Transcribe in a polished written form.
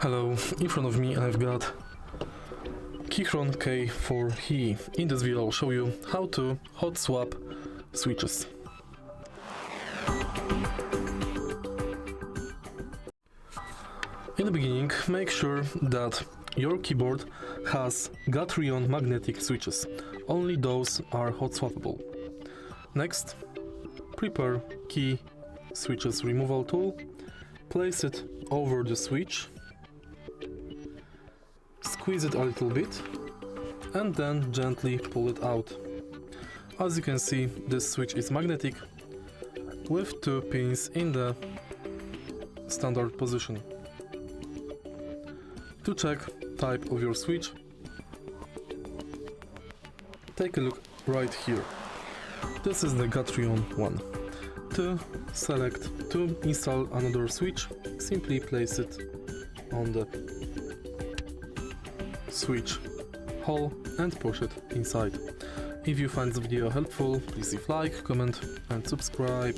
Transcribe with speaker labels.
Speaker 1: Hello, in front of me I've got KEYCHRON K4 HE. In this video I'll show you how to hot swap switches. In the beginning, make sure that your keyboard has Gateron magnetic switches. Only those are hot swappable. Next, prepare key switches removal tool, place it over the switch, squeeze it a little bit, and then gently pull it out. As you can see, this switch is magnetic with two pins in the standard position. To check type of your switch, take a look right here. This is the Gateron one. To install another switch, simply place it on the switch hole and push it inside. If you find the video helpful, please leave like, comment and subscribe.